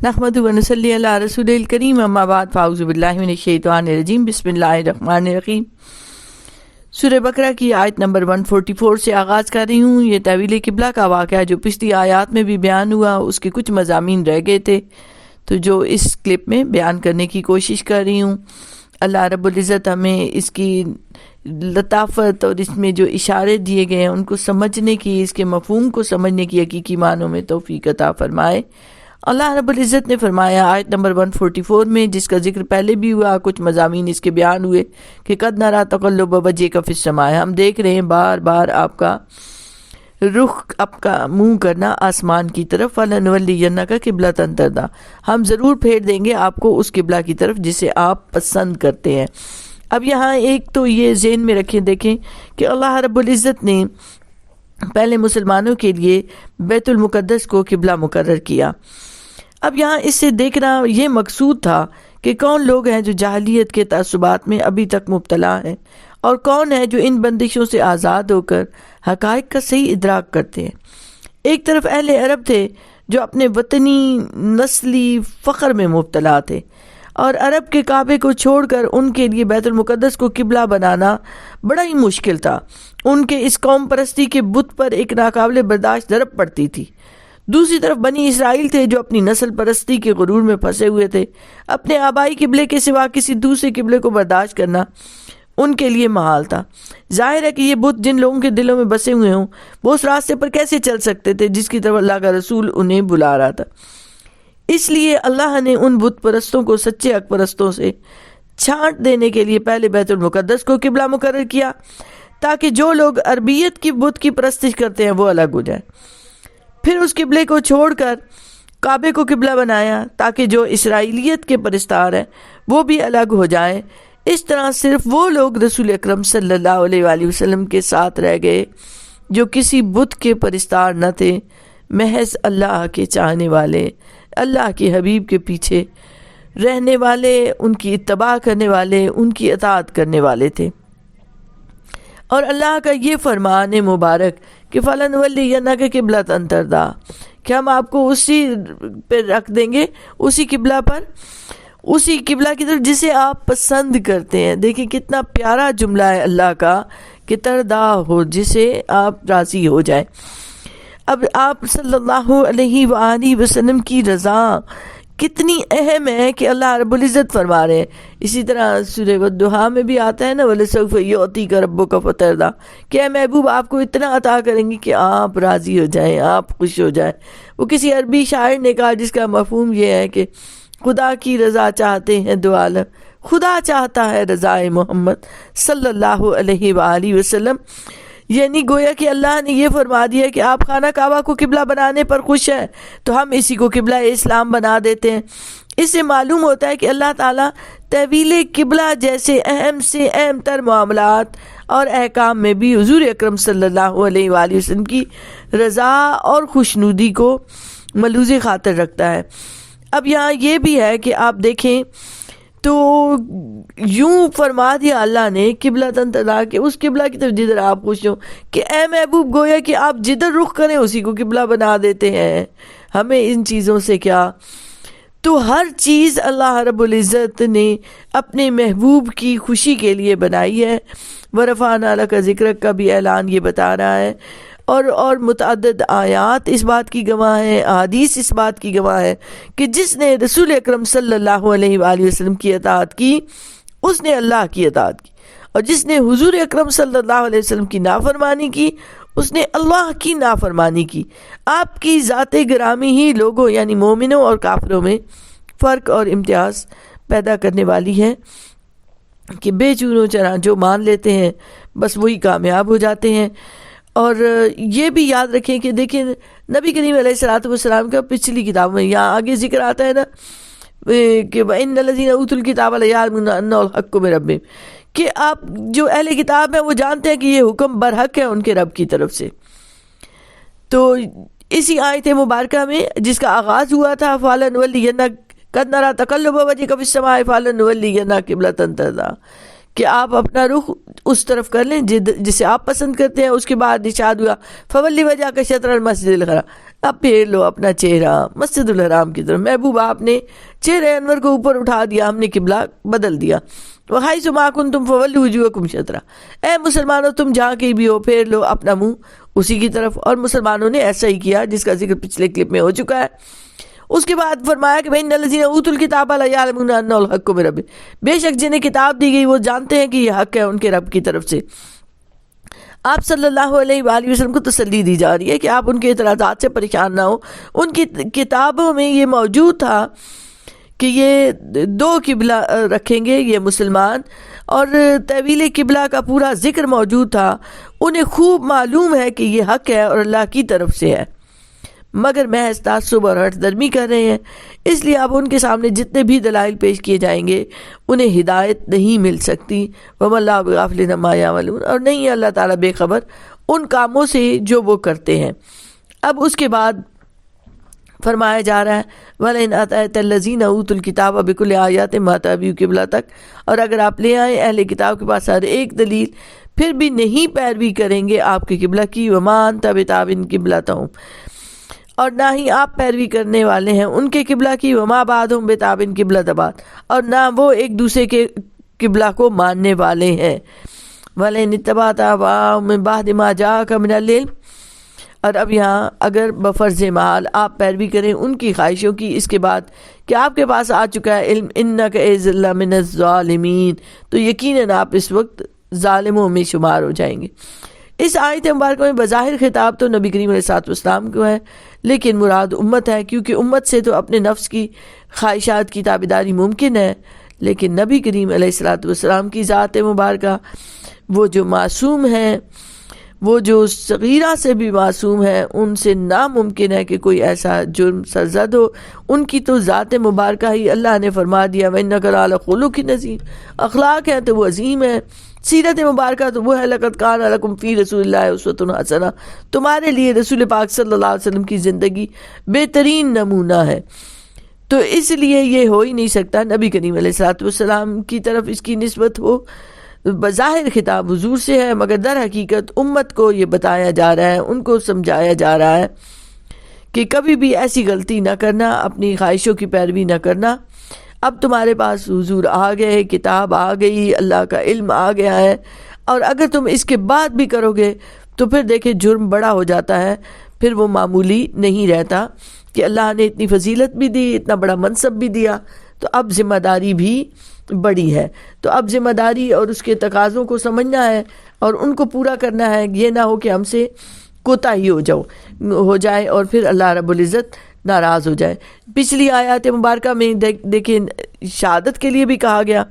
نحمد و نصلی علی رسول الکریم، اما بعد فاعوذ باللہ من الشیطان الرجیم، بسم اللہ الرحمن الرحیم۔ سورہ بقرہ کی آیت نمبر 144 سے آغاز کر رہی ہوں۔ یہ تحویل قبلہ کا واقعہ جو پچھلی آیات میں بھی بیان ہوا، اس کے کچھ مضامین رہ گئے تھے تو جو اس کلپ میں بیان کرنے کی کوشش کر رہی ہوں۔ اللہ رب العزت ہمیں اس کی لطافت اور اس میں جو اشارے دیے گئے ہیں ان کو سمجھنے کی، اس کے مفہوم کو سمجھنے کی حقیقی معنوں میں توفیق عطا فرمائے۔ اللہ رب العزت نے فرمایا آیت نمبر 144 میں، جس کا ذکر پہلے بھی ہوا، کچھ مضامین اس کے بیان ہوئے کہ قد نرا تقلب وجهک فی السماء، ہم دیکھ رہے ہیں بار بار آپ کا رخ، آپ کا منہ کرنا آسمان کی طرف، فلنولینک قبلۃ ترضیٰ، ہم ضرور پھیر دیں گے آپ کو اس قبلہ کی طرف جسے آپ پسند کرتے ہیں۔ اب یہاں ایک تو یہ ذہن میں رکھیں، دیکھیں کہ اللہ رب العزت نے پہلے مسلمانوں کے لیے بیت المقدس کو قبلہ مقرر کیا۔ اب یہاں اس سے دیکھنا یہ مقصود تھا کہ کون لوگ ہیں جو جاہلیت کے تعصبات میں ابھی تک مبتلا ہیں، اور کون ہے جو ان بندشوں سے آزاد ہو کر حقائق کا صحیح ادراک کرتے ہیں۔ ایک طرف اہل عرب تھے جو اپنے وطنی نسلی فخر میں مبتلا تھے، اور عرب کے کعبے کو چھوڑ کر ان کے لیے بیت المقدس کو قبلہ بنانا بڑا ہی مشکل تھا۔ ان کے اس قوم پرستی کے بت پر ایک ناقابل برداشت ضرب پڑتی تھی۔ دوسری طرف بنی اسرائیل تھے جو اپنی نسل پرستی کے غرور میں پھنسے ہوئے تھے۔ اپنے آبائی قبلے کے سوا کسی دوسرے قبلے کو برداشت کرنا ان کے لیے محال تھا۔ ظاہر ہے کہ یہ بت جن لوگوں کے دلوں میں بسے ہوئے ہوں، وہ اس راستے پر کیسے چل سکتے تھے جس کی طرف اللہ کا رسول انہیں بلا رہا تھا۔ اس لیے اللہ نے ان بت پرستوں کو سچے حق پرستوں سے چھانٹ دینے کے لیے پہلے بیت المقدس کو قبلہ مقرر کیا، تاکہ جو لوگ عربیت کی بت کی پرستش کرتے ہیں وہ الگ ہو جائیں۔ پھر اس قبلے کو چھوڑ کر کعبے کو قبلہ بنایا تاکہ جو اسرائیلیت کے پرستار ہیں وہ بھی الگ ہو جائیں۔ اس طرح صرف وہ لوگ رسول اکرم صلی اللہ علیہ وآلہ وسلم کے ساتھ رہ گئے جو کسی بت کے پرستار نہ تھے، محض اللہ کے چاہنے والے، اللہ کے حبیب کے پیچھے رہنے والے، ان کی اتباع کرنے والے، ان کی اطاعت کرنے والے تھے۔ اور اللہ کا یہ فرمان مبارک کہ فَلَنُوَلِّيَنَّكَ قِبْلَةً تَرْضَىٰ، کہ ہم آپ کو اسی پہ رکھ دیں گے، اسی قبلہ پر، اسی قبلہ کی طرف جسے آپ پسند کرتے ہیں۔ دیکھیں کتنا پیارا جملہ ہے اللہ کا کہ ترضیٰ ہو، جسے آپ راضی ہو جائیں۔ اب آپ صلی اللہ علیہ وآلہ وسلم کی رضا کتنی اہم ہے کہ اللہ رب العزت فرما رہے ہیں۔ اسی طرح سورہ والضحیٰ میں بھی آتا ہے نا، وَلَسَوْفَ يُعْطِيكَ رَبُّكَ فَتَرْضَىٰ، کہ اے محبوب آپ کو اتنا عطا کریں گے کہ آپ راضی ہو جائیں، آپ خوش ہو جائیں۔ وہ کسی عربی شاعر نے کہا جس کا مفہوم یہ ہے کہ خدا کی رضا چاہتے ہیں دو عالم، خدا چاہتا ہے رضا محمد صلی اللہ علیہ وآلہ وسلم۔ یعنی گویا کہ اللہ نے یہ فرما دیا کہ آپ خانہ کعبہ کو قبلہ بنانے پر خوش ہیں تو ہم اسی کو قبلہ اسلام بنا دیتے ہیں۔ اس سے معلوم ہوتا ہے کہ اللہ تعالیٰ تحویل قبلہ جیسے اہم سے اہم تر معاملات اور احکام میں بھی حضور اکرم صلی اللہ علیہ وآلہ وسلم کی رضا اور خوشنودی کو ملحوظ خاطر رکھتا ہے۔ اب یہاں یہ بھی ہے کہ آپ دیکھیں تو یوں فرما دیا اللہ نے قبلہ ترضیٰ کہ اس قبلہ کی طرف جدھر آپ خوش ہوں، کہ اے محبوب گویا کہ آپ جدھر رخ کریں اسی کو قبلہ بنا دیتے ہیں۔ ہمیں ان چیزوں سے کیا، تو ہر چیز اللہ رب العزت نے اپنے محبوب کی خوشی کے لیے بنائی ہے۔ وَرَفَعْنَا لَكَ ذِكْرَكَ کا بھی اعلان یہ بتا رہا ہے، اور متعدد آیات اس بات کی گواہ ہیں، احادیث اس بات کی گواہ ہے کہ جس نے رسول اکرم صلی اللہ علیہ وآلہ وسلم کی اطاعت کی اس نے اللہ کی اطاعت کی، اور جس نے حضور اکرم صلی اللہ علیہ وسلم کی نافرمانی کی اس نے اللہ کی نافرمانی کی۔ آپ کی ذات گرامی ہی لوگوں یعنی مومنوں اور کافروں میں فرق اور امتیاز پیدا کرنے والی ہے کہ بے چونو چرا جو مان لیتے ہیں بس وہی کامیاب ہو جاتے ہیں۔ اور یہ بھی یاد رکھیں کہ دیکھیں نبی کریم علیہ الصلوۃ والسلام کا پچھلی کتاب میں یہاں آگے ذکر آتا ہے نا کہ وَإِنَّ الَّذِينَ أُوتُوا الْكِتَابَ لَيَعْلَمُونَ أَنَّهُ الْحَقُّ مِن رَّبِّهِمْ، کہ آپ جو اہل کتاب ہیں وہ جانتے ہیں کہ یہ حکم برحق ہے ان کے رب کی طرف سے۔ تو اسی آیت مبارکہ میں جس کا آغاز ہوا تھا فَلَنُوَلِّيَنَّكَ قَدْ نَرَىٰ تَقَلُّبَ وَجْهِكَ فِي السَّمَاءِ فَلَنُوَلِّيَنَّكَ قِبْلَةً تَرْضَىٰ، کہ آپ اپنا رخ اس طرف کر لیں جسے آپ پسند کرتے ہیں۔ اس کے بعد ارشاد ہوا فَوَلِّ وَجْهَكَ شَطْرَ الْمَسْجِدِ الْحَرَامِ، اب پھیر لو اپنا چہرہ مسجد الحرام کی طرف. محبوب آپ نے چہرے انور کو اوپر اٹھا دیا, ہم نے قبلہ بدل دیا. وَحَيْثُ مَا كُنْتُمْ فَوَلُّوا وُجُوهَكُمْ شَطْرَهُ, اے مسلمانوں تم جہاں کہیں بھی ہو پھیر لو اپنا منہ اسی کی طرف. اور مسلمانوں نے ایسا ہی کیا جس کا ذکر پچھلے کلپ میں ہو چکا ہے. اس کے بعد فرمایا کہ وَإِنَّ الَّذِينَ أُوتُوا الْكِتَابَ لَيَعْلَمُونَ أَنَّهُ الْحَقُّ مِن رَّبِّهِمْ, بے شک جنہیں کتاب دی گئی وہ جانتے ہیں کہ یہ حق ہے ان کے رب کی طرف سے. آپ صلی اللہ علیہ وآلہ وسلم کو تسلی دی جا رہی ہے کہ آپ ان کے اعتراضات سے پریشان نہ ہو. ان کی کتابوں میں یہ موجود تھا کہ یہ دو قبلہ رکھیں گے یہ مسلمان, اور تحویل قبلہ کا پورا ذکر موجود تھا. انہیں خوب معلوم ہے کہ یہ حق ہے اور اللہ کی طرف سے ہے, مگر محض تعصب اور ہٹ درمی کر رہے ہیں. اس لیے اب ان کے سامنے جتنے بھی دلائل پیش کیے جائیں گے انہیں ہدایت نہیں مل سکتی. وَمَا اللَّهُ بِغَافِلٍ عَمَّا يَعْمَلُونَ, اور نہیں ہے اللہ تعالیٰ بے خبر ان کاموں سے جو وہ کرتے ہیں. اب اس کے بعد فرمایا جا رہا ہے وَلَئِنْ آتَيْتَ الَّذِينَ أُوتُوا الْكِتَابَ بِكُلِّ آيَاتٍ مَا تَبِعُوا قِبْلَتَكَ, اور اگر آپ لے آئیں اہل کتاب کے پاس ہر ایک دلیل پھر بھی نہیں پیروی کریں گے آپ کے قبلہ کی. وَمَا أَنْتَ بِتَابِعٍ قِبْلَتَهُمْ, اور نہ ہی آپ پیروی کرنے والے ہیں ان کے قبلہ کی. وما بعضهم بتابع قبلۃ بعض, اور نہ وہ ایک دوسرے کے قبلہ کو ماننے والے ہیں. وَلَئِنِ اتَّبَعْتَ أَهْوَاءَهُم مِّن بَعْدِ مَا جَاءَكَ مِنَ الْعِلْمِ, اور اب یہاں اگر بفرض محال آپ پیروی کریں ان کی خواہشوں کی اس کے بعد کہ آپ کے پاس آ چکا ہے علم, إِنَّكَ إِذًا لَّمِنَ الظَّالِمِينَ, تو یقیناً آپ اس وقت ظالموں میں شمار ہو جائیں گے. اس آیت مبارکہ میں بظاہر خطاب تو نبی کریم علیہ السلام کو ہے, لیکن مراد امت ہے, کیونکہ امت سے تو اپنے نفس کی خواہشات کی تابعداری ممکن ہے, لیکن نبی کریم علیہ السلام کی ذات مبارکہ وہ جو معصوم ہیں, وہ جو صغیرہ سے بھی معصوم ہیں, ان سے ناممکن ہے کہ کوئی ایسا جرم سرزد ہو. ان کی تو ذات مبارکہ ہی اللہ نے فرما دیا وَإِنَّكَ لَعَلَىٰ خُلُقٍ عَظِيمٍ, اخلاق ہے تو وہ عظیم ہے. سیرت مبارکہ تو وہ ہے لَقَدْ كَانَ لَكُمْ فِي رَسُولِ اللَّهِ أُسْوَةٌ حَسَنَةٌ, تمہارے لیے رسول پاک صلی اللہ علیہ وسلم کی زندگی بہترین نمونہ ہے. تو اس لیے یہ ہو ہی نہیں سکتا نبی کریم علیہ السلام کی طرف اس کی نسبت ہو. بظاہر خطاب حضور سے ہے, مگر در حقیقت امت کو یہ بتایا جا رہا ہے, ان کو سمجھایا جا رہا ہے کہ کبھی بھی ایسی غلطی نہ کرنا, اپنی خواہشوں کی پیروی نہ کرنا. اب تمہارے پاس حضور آ گئے, کتاب آ گئی, اللہ کا علم آ گیا ہے, اور اگر تم اس کے بعد بھی کرو گے تو پھر دیکھیں جرم بڑا ہو جاتا ہے, پھر وہ معمولی نہیں رہتا کہ اللہ نے اتنی فضیلت بھی دی, اتنا بڑا منصب بھی دیا, تو اب ذمہ داری بھی بڑی ہے. تو اب ذمہ داری اور اس کے تقاضوں کو سمجھنا ہے اور ان کو پورا کرنا ہے. یہ نہ ہو کہ ہم سے کوتاہی ہو جائے اور پھر اللہ رب العزت ناراض ہو جائے. پچھلی آیات مبارکہ میں دیکھیں شہادت کے لیے بھی کہا گیا,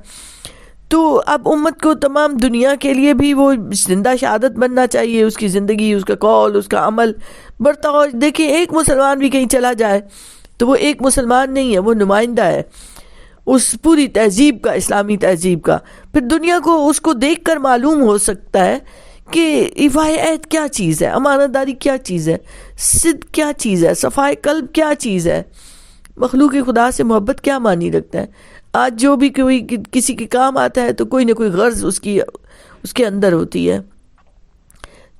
تو اب امت کو تمام دنیا کے لیے بھی وہ زندہ شہادت بننا چاہیے. اس کی زندگی, اس کا قول, اس کا عمل بڑھتا ہو. دیکھیں ایک مسلمان بھی کہیں چلا جائے تو وہ ایک مسلمان نہیں ہے, وہ نمائندہ ہے اس پوری تہذیب کا, اسلامی تہذیب کا. پھر دنیا کو اس کو دیکھ کر معلوم ہو سکتا ہے کہ ایفائے عہد کیا چیز ہے, امانت داری کیا چیز ہے, صدق کیا چیز ہے, صفائے قلب کیا چیز ہے, مخلوق خدا سے محبت کیا معنی رکھتا ہے. آج جو بھی کوئی کسی کے کام آتا ہے تو کوئی نہ کوئی غرض اس کے اندر ہوتی ہے.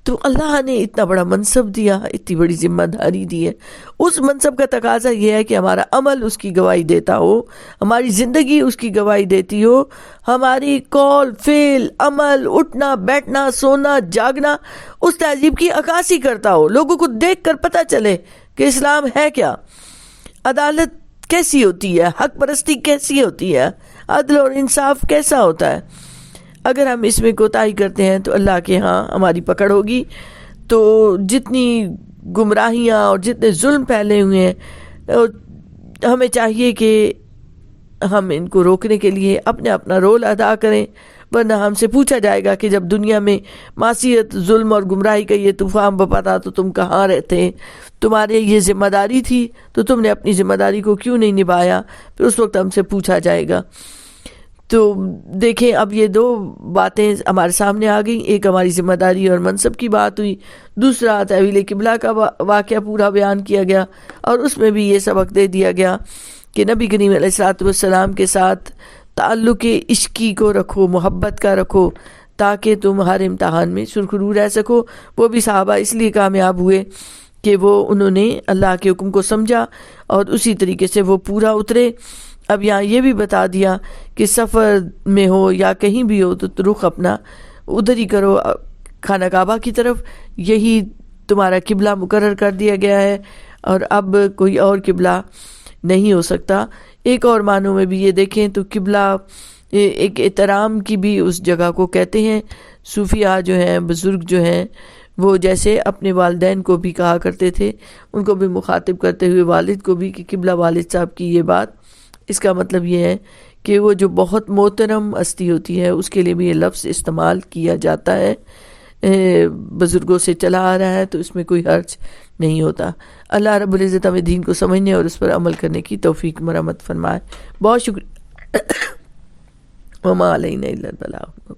تو اللہ نے اتنا بڑا منصب دیا, اتنی بڑی ذمہ داری دی ہے. اس منصب کا تقاضا یہ ہے کہ ہمارا عمل اس کی گواہی دیتا ہو, ہماری زندگی اس کی گواہی دیتی ہو, ہماری قول, فعل, عمل, اٹھنا بیٹھنا, سونا جاگنا اس تہذیب کی عکاسی کرتا ہو. لوگوں کو دیکھ کر پتہ چلے کہ اسلام ہے کیا, عدالت کیسی ہوتی ہے, حق پرستی کیسی ہوتی ہے, عدل اور انصاف کیسا ہوتا ہے. اگر ہم اس میں کوتاہی کرتے ہیں تو اللہ کے ہاں ہماری پکڑ ہوگی. تو جتنی گمراہیاں اور جتنے ظلم پھیلے ہوئے ہیں, ہمیں چاہیے کہ ہم ان کو روکنے کے لیے اپنا رول ادا کریں, ورنہ ہم سے پوچھا جائے گا کہ جب دنیا میں معصیت, ظلم اور گمراہی کا یہ طوفان بپا تھا تو تم کہاں رہتے, تمہارے یہ ذمہ داری تھی تو تم نے اپنی ذمہ داری کو کیوں نہیں نبھایا. پھر اس وقت ہم سے پوچھا جائے گا. تو دیکھیں اب یہ دو باتیں ہمارے سامنے آ گئیں, ایک ہماری ذمہ داری اور منصب کی بات ہوئی, دوسرا تحویل قبلہ کا واقعہ پورا بیان کیا گیا, اور اس میں بھی یہ سبق دے دیا گیا کہ نبی کریم علیہ السلام کے ساتھ تعلق عشقی کو رکھو, محبت کا رکھو, تاکہ تم ہر امتحان میں سرخرو رہ سکو. وہ بھی صحابہ اس لیے کامیاب ہوئے کہ وہ انہوں نے اللہ کے حکم کو سمجھا اور اسی طریقے سے وہ پورا اترے۔ اب یہاں یہ بھی بتا دیا کہ سفر میں ہو یا کہیں بھی ہو تو رخ اپنا ادھر ہی کرو، خانہ کعبہ کی طرف، یہی تمہارا قبلہ مقرر کر دیا گیا ہے اور اب کوئی اور قبلہ نہیں ہو سکتا۔ ایک اور معنوں میں بھی یہ دیکھیں تو قبلہ ایک احترام کی بھی اس جگہ کو کہتے ہیں۔ صوفیاء جو ہیں، بزرگ جو ہیں، وہ جیسے اپنے والدین کو بھی کہا کرتے تھے، ان کو بھی مخاطب کرتے ہوئے والد کو بھی کہ قبلہ والد صاحب کی یہ بات، اس کا مطلب یہ ہے کہ وہ جو بہت محترم ہستی ہوتی ہے اس کے لیے بھی یہ لفظ استعمال کیا جاتا ہے۔ بزرگوں سے چلا آ رہا ہے تو اس میں کوئی حرج نہیں ہوتا۔ اللہ رب العزت ہمیں دین کو سمجھنے اور اس پر عمل کرنے کی توفیق مرحمت فرمائے۔ بہت شکریہ۔ وما علینا الا البلاغ۔